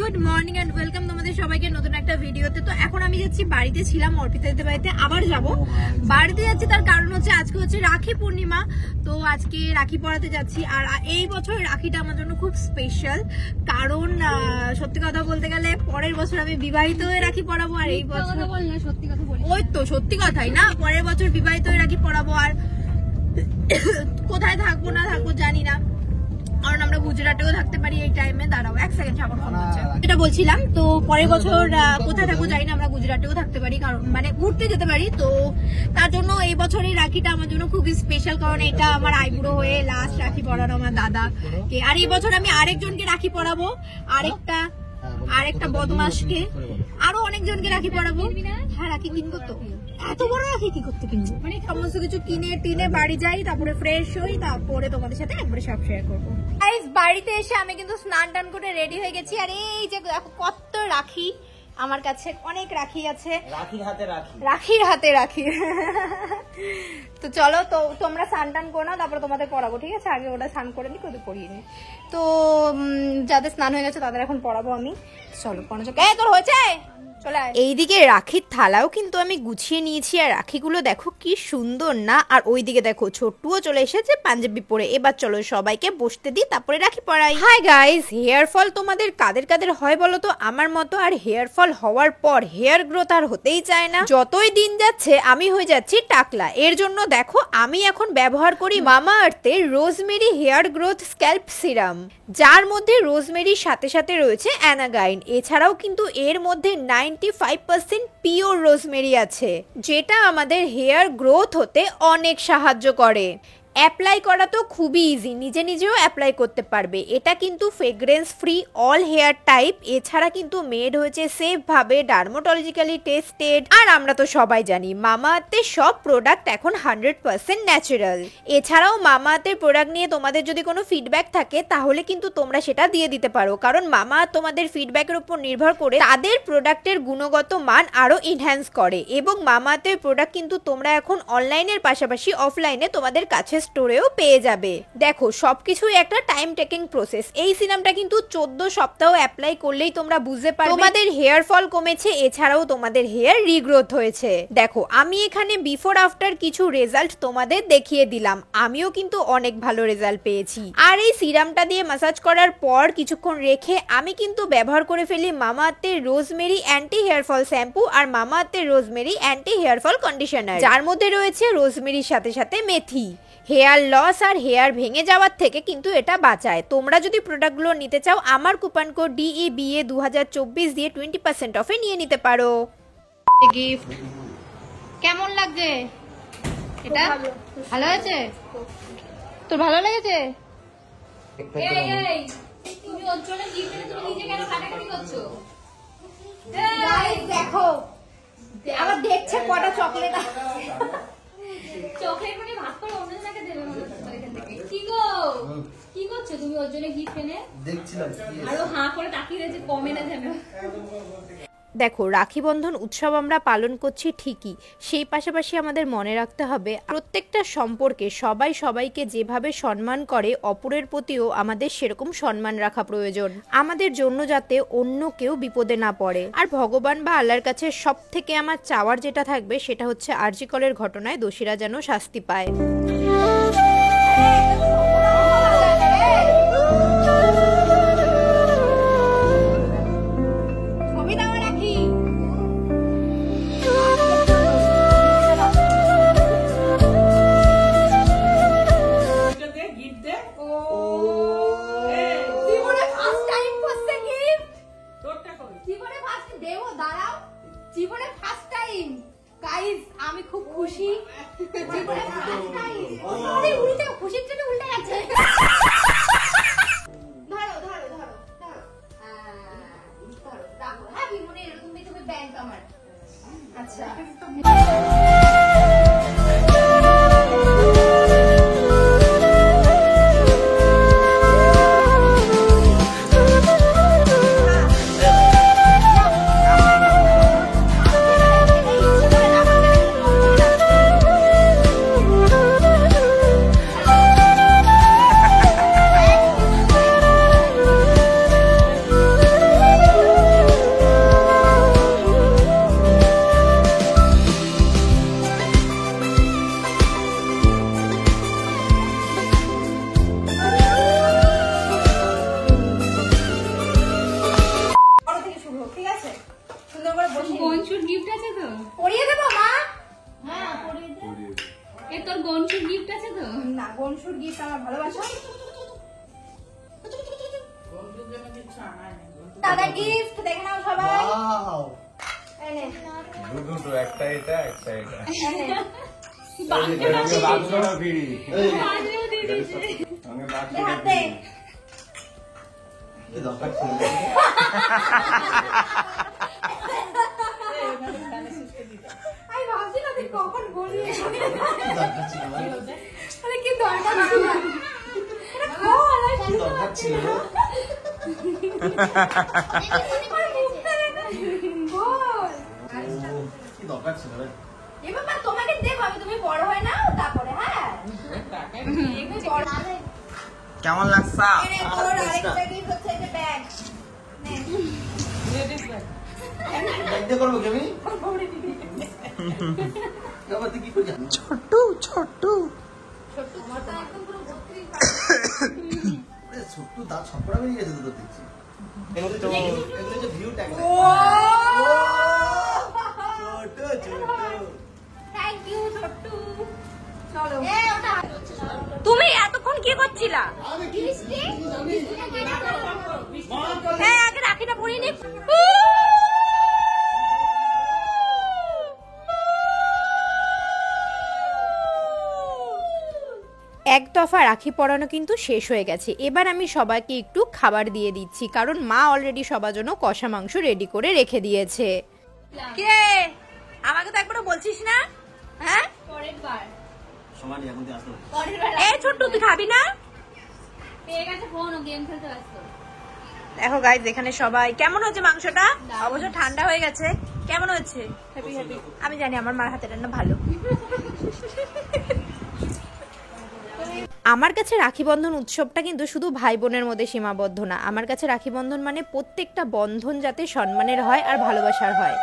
Good morning and welcome তোমাদের সবাইকে নতুন একটা ভিডিওতে। তো এখন আমি যাচ্ছি, বাড়িতে ছিলাম অর্পিতাদের বাড়িতে, আবার যাব। বাড়িতে যাচ্ছি তার কারণ হচ্ছে আজকে হচ্ছে রাখি পূর্ণিমা, তো আজকে রাখি পরাতে যাচ্ছি। আর এই বছর রাখিটা আমার জন্য খুব স্পেশাল, কারণ সত্যি কথা বলতে গেলে পরের বছর আমি বিবাহিত হয়ে রাখি পরাবো, আর এই বছর সত্যি কথা বলি, ওই তো সত্যি কথাই না, পরের বছর বিবাহিত হয়ে রাখি পরাবো। আর কোথায় থাকবো না থাকবো জানি না, কারণ আমরা গুজরাটেও থাকতে পারি এই টাইমে। দাঁড়াও এক সেকেন্ড, আমার ফোন হচ্ছে। এটা বলছিলাম, তো পরের বছর কোথায় থাকবো জানি না, আমরা গুজরাটেও থাকতে পারি, কারণ মানে ঘুরতে যেতে পারি। তো তার জন্য এই বছরের রাখিটা আমার জন্য খুবই স্পেশাল, কারণ এটা আমার আইবুড়ো হয়ে লাস্ট রাখি পরানো আমার দাদাকে। আর এই বছর আমি আরেকজনকে রাখি পরাবো, আরেকটা বদমাসকে, আরো অনেকজনকে রাখি পরাবো। হ্যাঁ রাখি কিনবো, তো এত বড় রাখি কি করতে কিনবো, মানে সমস্ত কিছু কিনে টিনে বাড়ি যাই, তারপরে ফ্রেশ হই, তারপরে তোমাদের সাথে একবারে সব শেয়ার করবো। বাড়িতে এসে আমি কিন্তু স্নান টান করে রেডি হয়ে গেছি। আর এই যে দেখো কত রাখি, আমার কাছে অনেক রাখি আছে, রাখির হাতে রাখি। তো চলো, তো তোমরা স্নান টান করো না, তারপরে তোমাদের পড়াবো, ঠিক আছে? আগে ওটা স্নান করে নি, ওদের পড়িয়ে নি। তো যাদের স্নান হয়ে গেছে তাদের এখন পড়াবো আমি। চলো পড়াচোখ, তোর হয়েছে? এইদিকে রাখির থালাও কিন্তু আমি গুছিয়ে নিয়েছি, আর রাখিগুলো দেখো কি সুন্দর না। আর ওইদিকে দেখো ছোট্টুও চলে এসেছে পাঞ্জাবি পরে। এবার চলো সবাইকে বসতে দিই, তারপরে রাখি পরাই। হাই গাইস, হেয়ার ফল তোমাদের কাদের কাদের হয় বলো তো? আমার মতো। আর হেয়ার ফল হওয়ার পর হেয়ার গ্রোথ আর হতেই চায় না, যতই দিন যাচ্ছে আমি হয়ে যাচ্ছি টাকলা। এর জন্য দেখো আমি এখন ব্যবহার করি মামা আর্থের rosemary hair growth scalp serum, যার মধ্যে রোজমেরির সাথে সাথে রয়েছে অ্যানাগাইন। এছাড়াও কিন্তু এর মধ্যে 95% পিওর রোজমেরি আছে, যেটা আমাদের হেয়ার গ্রোথ হতে অনেক সাহায্য করে। অ্যাপ্লাই করা তো খুবই ইজি, নিজে নিজেও অ্যাপ্লাই করতে পারবে। এটা কিন্তু fragrance free, all hair type. এছাড়া কিন্তু মেড হয়েছে সেফ ভাবে, ডার্মাটোলজিক্যালি টেস্টেড। আর আমরা তো সবাই জানি মামা আর্থের সব প্রোডাক্ট এখন 100% ন্যাচারাল। এছাড়াও মামা আর্থের প্রোডাক্ট নিয়ে তোমাদের যদি কোনো ফিডব্যাক থাকে তাহলে কিন্তু তোমরা সেটা দিয়ে দিতে পারো, কারণ মামা আর্থ তোমাদের ফিডব্যাকের উপর নির্ভর করে তাদের প্রোডাক্টের গুণগত মান আরো এনহ্যান্স করে। এবং মামা আর্থের প্রোডাক্ট কিন্তু তোমরা এখন অনলাইনের পাশাপাশি অফলাইনে তোমাদের কাছে স্টোরেও পেয়ে যাবে। দেখো সবকিছুই একটা টাইম টেকিং প্রসেস। এই সিরামটা কিন্তু 14 সপ্তাহ অ্যাপ্লাই করলেই তোমরা বুঝতে পারবে তোমাদের হেয়ার ফল কমেছে, এছাড়াও তোমাদের হেয়ার রিগ্রোথ হয়েছে। দেখো আমি এখানে বিফোর আফটার কিছু রেজাল্ট তোমাদের দেখিয়ে দিলাম, আমিও কিন্তু অনেক ভালো রেজাল্ট পেয়েছি। আর এই সিরামটা দিয়ে ম্যাসাজ করার পর কিছুক্ষণ রেখে আমি কিন্তু ব্যবহার করে ফেলি মামা আর্থের rosemary anti hair fall shampoo আর মামা আর্থের rosemary anti hair fall conditioner, যার মধ্যে রয়েছে রোজমেরির সাথে সাথে মেথি। হেয়ার লস আর হেয়ার ভেঙে যাওয়ার থেকে কিন্তু এটা বাঁচায়। তোমরা যদি প্রোডাক্টগুলো নিতে চাও আমার কুপন কোড DEBA 2024 দিয়ে 20% অফে নিয়ে নিতে পারো। গিফট কেমন লাগছে? এটা ভালো হয়েছে? তোর ভালো লেগেছে? তুমি ওর জন্য গিফট এনে তুমি নিজে কেন কাটাকাটি করছো? দেখো আবার দেখছে কটা চকলেট, চোখের মানে ভাগ করে অন্যজনকে দেবে মনে হচ্ছে এখান থেকে। কি গো কি করছো তুমি ওর জন্য গিফট এনে? দেখছিলাম, আরো হাঁ করে তাকিয়ে রয়েছে, কমে না যেন। দেখো রাখি বন্ধন উৎসব আমরা পালন করছি ঠিকই, সেই পাশাপাশি আমাদের মনে রাখতে হবে প্রত্যেকটা সম্পর্কে সবাই সবাইকে যেভাবে সম্মান করে অপরের প্রতিও আমাদের সেরকম সম্মান রাখা প্রয়োজন, আমাদের জন্য যাতে অন্য কেউ বিপদে না পড়ে। আর ভগবান বা আল্লাহর কাছে সব থেকে আমার চাওয়ার যেটা থাকবে সেটা হচ্ছে আরজি কলের ঘটনায় দোষীরা যেন শাস্তি পায়। জীবনে ফার্স্ট টাইম গাইস, আমি খুব খুশি। জীবনে ফার্স্ট টাইম, আরে উল্টে খুশির জন্য উল্টে গেছে। ধরো ধরো ধরো ধরো, ধরো রাখো। হ্যাঁ জীবনে এরকমই তুমি ব্যাংক আমার। আচ্ছা দাদা গিফট দেখে নাও সবাই। দুটো, একটা এটা একটা এটা। আমি ভাবছি না তুই কখন গড়িয়ে কি দরকার ছিল? তোমাকে দেবো আমি, তুমি বড় হয় না তারপরে। হ্যাঁ কেমন লাগছে? ছোট ছোট ছোট্ট দাঁত ছপড়া বেরিয়ে গেছে তো দেখছি। ভিউ ট্যাগ তুমি এতক্ষণ কি করছিলা? হ্যাঁ আগে রাখিটা পরিয়ে নি। এক দফা রাখি পরানো কিন্তু শেষ হয়ে গেছে। এবার আমি সবাইকে একটু খাবার দিয়ে দিচ্ছি, কারণ মা অলরেডি সবার জন্য কষা মাংস রেডি করে রেখে দিয়েছে। কে আমাকে তো একবারও বলছিস না? হ্যাঁ পরের বার সমানি এখন দিয়ে আসলো। এই ছোট্ট তুই খাবি না? পেয়ে গেছে ফোন, ও গেম খেলতে ব্যস্ত। দেখো গাইস এখানে সবাই। কেমন হচ্ছে মাংসটা? অবশ্য ঠান্ডা হয়ে গেছে। কেমন হচ্ছে? আমি জানি আমার মার হাতের রান্না ভালো। আমার কাছে রাখি বন্ধন উৎসবটা কিন্তু শুধু ভাই বোনের মধ্যে সীমাবদ্ধ না। আমার কাছে রাখি বন্ধন মানে প্রত্যেকটা বন্ধন যাতে সম্মানের হয় আর ভালোবাসার হয়।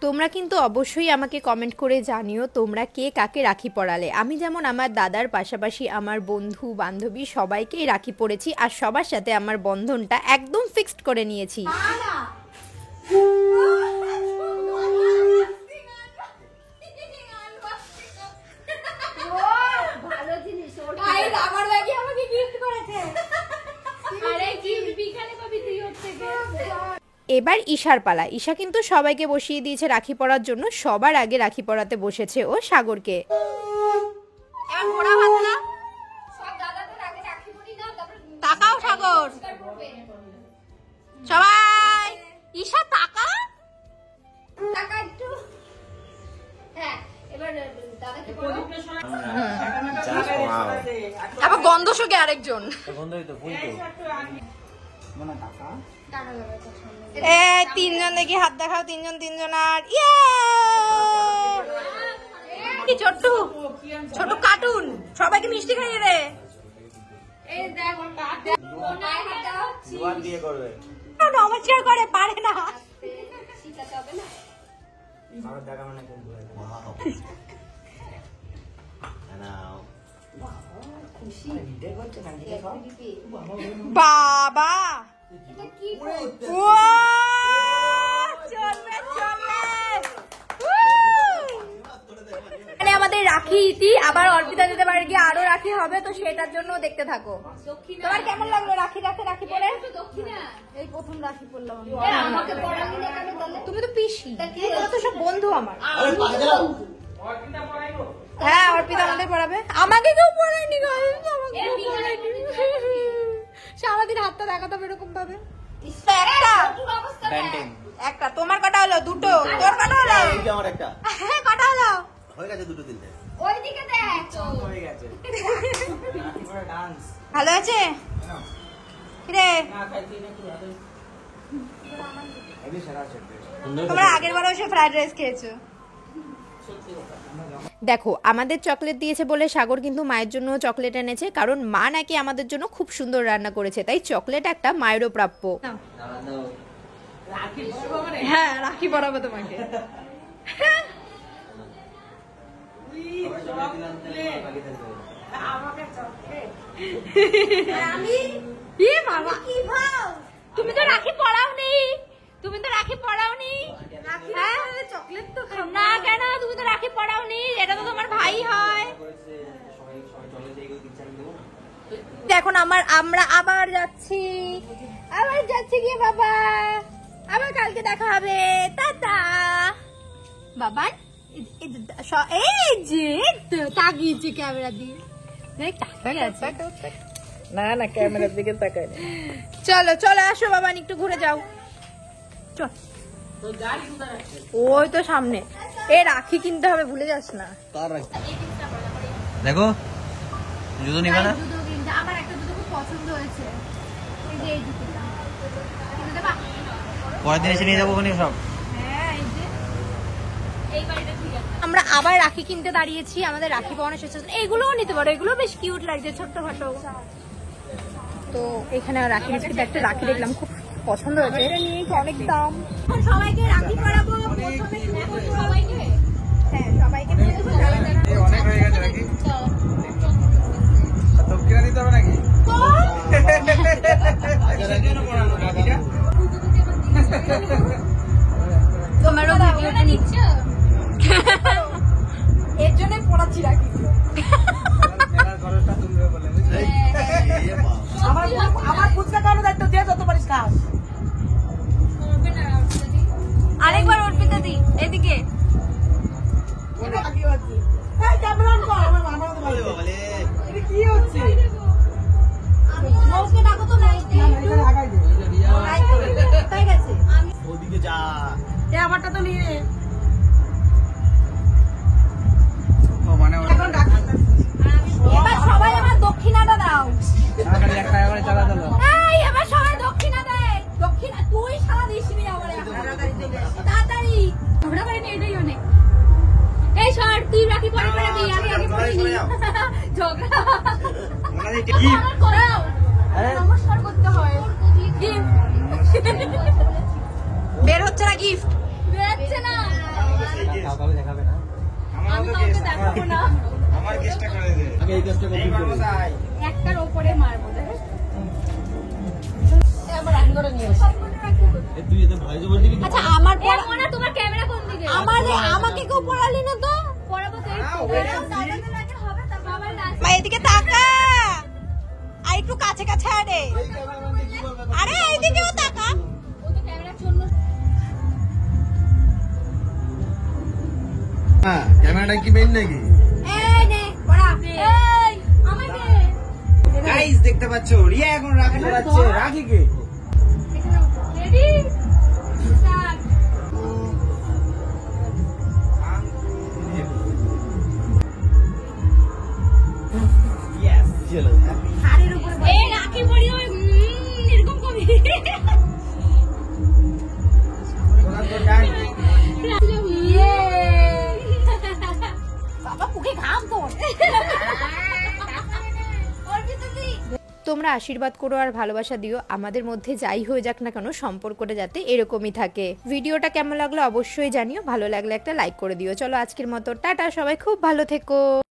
তোমরা কিন্তু অবশ্যই আমাকে কমেন্ট করে জানিও তোমরা কে কাকে রাখি পরালে। আমি যেমন আমার দাদার পাশাপাশি আমার বন্ধু বান্ধবী সবাইকেই রাখি পরেছি, আর সবার সাথে আমার বন্ধনটা একদম ফিক্সড করে নিয়েছি। এবার ঈশার পালা। ঈশা কিন্তু সবাইকে বসিয়ে দিয়েছে রাখি পরার জন্য। সবার আগে রাখি পরাতে বসেছে ও সাগরকে। তাকাও সাগর, সবাই ঈশা তাকা। আবার গন্ধ শোকে আরেকজন। তিনজন দেখি হাত দেখাও, তিনজন তিনজন। আর কি ছোট্ট ছোট কার্টুন, সবাইকে মিষ্টি খাইয়ে রে। নমস্কার করে পারে না। বাবা আমাদের রাখি ইতি। আবার অর্পিতা যেতে পারে গিয়ে আরো রাখি হবে, তো সেটার জন্য দেখতে থাকো। তোমার কেমন লাগলো রাখি রাখি পরে? এই প্রথম রাখি পরলাম। তুমি তো পিসি, তোরা তো সব বন্ধু আমার। হ্যাঁ অর্পিতা আমাদের পড়াবে। আমাকে কেউ পড়ায়নি, সারাদিন হাতটা দেখাতে হবে এরকম ভাবে। একটা তোমার কটা হলো? দুটো। তোর কটা হলো? আমার একটা। কটা হলো? হয়ে গেছে দুটো তিনটে। ওইদিকে দেখ। হয়ে গেছে রাখি পরে ডান্স ভালো আছে রে? না খাইছি না কি আছে এই সারা আছে তোমরা আগের বারও এসে ফ্রাইড রাইস খেয়েছো। দেখো আমাদের চকলেট দিয়েছে বলে সাগর কিন্তু মায়ের জন্য চকলেট এনেছে, কারণ মা নাকি আমাদের জন্য খুব সুন্দর রান্না করেছে, তাই চকলেট একটা মায়েরও প্রাপ্য। হ্যাঁ রাখি পরাবো তোমাকে। তুমি তো রাখি পড়াওনি, তুমি তো রাখি পড়াওনি। চকলেট তো না কেন, তুমি তো রাখি পড়াওনি, এটা তো তোমার ভাই হয়। এখন আমরা আবার যাচ্ছি গিয়ে বাবা, আবার কালকে দেখা হবে, টাটা। বাবা এই যে তাকিয়েছি ক্যামেরা দিয়ে, না না ক্যামেরার দিকে তাকাই না। চলো চলো আসো বাবা, একটু ঘুরে যাও, চল। ওই তো সামনে এ রাখি কিনতে হবে, ভুলে যাস না। দেখো জুতো নিবে না, জুতো কিনতে আমার একটা জুতো খুব পছন্দ হয়েছে, এই যে এই জুতোটা কিনতে দেবা? পরের দিন এসে নিয়ে যাবো ওখানে সব। হ্যাঁ এই যে এই বাড়িটা ঠিক আছে। আমরা আবার রাখি কিনতে দাঁড়িয়েছি, আমাদের রাখি পরানো শেষ হচ্ছে। এইগুলোও নিতে পারো, এগুলো বেশ কিউট লাগছে, ছোট্ট খাটো। তো এখানে রাখি বিস্কিট একটা রাখি দেখলাম, খুব পছন্দ হয়েছে, এটা নিয়ে অনেক দাম। সবাইকে রাখি পরাবো, প্রথমে সবাইকে, হ্যাঁ সবাইকে দিয়ে দেবো, যারা যারা অনেক হয়ে গেছে নাকি তো কিনে দিতে হবে নাকি তোমারও ভিডিওটা নিচ্ছ, এর জন্য পড়াচ্ছি রাখি। খরচটা তুলবে বলে বুঝলি আমার ফুচকা খাওয়ানো দায়িত্ব দিয়ে যত পারিস খাস। আরেকবার অর্পিতা দি এদিকে, ক্যামেরা অন কর, আমার মামা তো বলে এটা কি হচ্ছে? মৌকে ডাকো তো, মৌকে এখানে আগাই দে, কোথায় গেছে? ওদিকে যা, এ আমারটা তো নিয়ে নে। ও মানে এখন ডাক। এবার সবাই আমার দক্ষিণাটা দাও। তাড়াতাড়ি একটা করে চালা দিল এই এবার সবাই দক্ষিণা দেয়, দক্ষিণা তুই সারা দিসনি আমার এখন। তাড়াতাড়ি আমরা বাড়ি নিয়ে এটাই অনেক। এই সর তুই রাখি পরে পরাবি, আমি আগে পরিনি। ঝগড়া আমার করাও, নমস্কার করতে হয়। বের হচ্ছে না গিফট, বের হচ্ছে না, কাউকে দেখাবে না, আমি কাউকে দেখাবো না। আমার কেসটা করে দে আগে এই কাজটা এই কমপ্লিট মানুষ করে আয় একটার ওপরে মারবো দেখ। আমার রাখি করে নিয়ে এসে। তুই এতে ভাই জবর দিবি। আচ্ছা আমার পড়া মনে, তোমার ক্যামেরা কোন দিকে? আমাকে কেউ পড়ালি না তো, পড়াবো তো এই মা, এদিকে তাকা, আর একটু কাছে কাছে আরে, আরে এইদিকেও তাকা। ও তো ক্যামেরার জন্য। হ্যাঁ ক্যামেরাটা কি মেন নাকি? এই নে পড়া, এই আমাকে গাইস দেখতে পাচ্ছো রিয়া এখন রাখি পরাচ্ছে রাখিকে রেডি স্টার্ট। ইয়েস চলো হাড়ির উপরে এই রাখি পড়ি, ওই এরকম কবি ওরা তো ডান বাবা পুকে ঘাম তোর। তোমরা আশীর্বাদ করো আর ভালোবাসা দিও, আমাদের মধ্যে যাই হয়ে যাক না কেন সম্পর্কটা যাতে এরকমই থাকে। ভিডিওটা কেমন লাগলো অবশ্যই জানিও, ভালো লাগলে একটা লাইক করে দিও। চলো আজকের মতো টাটা, সবাই খুব ভালো থেকো।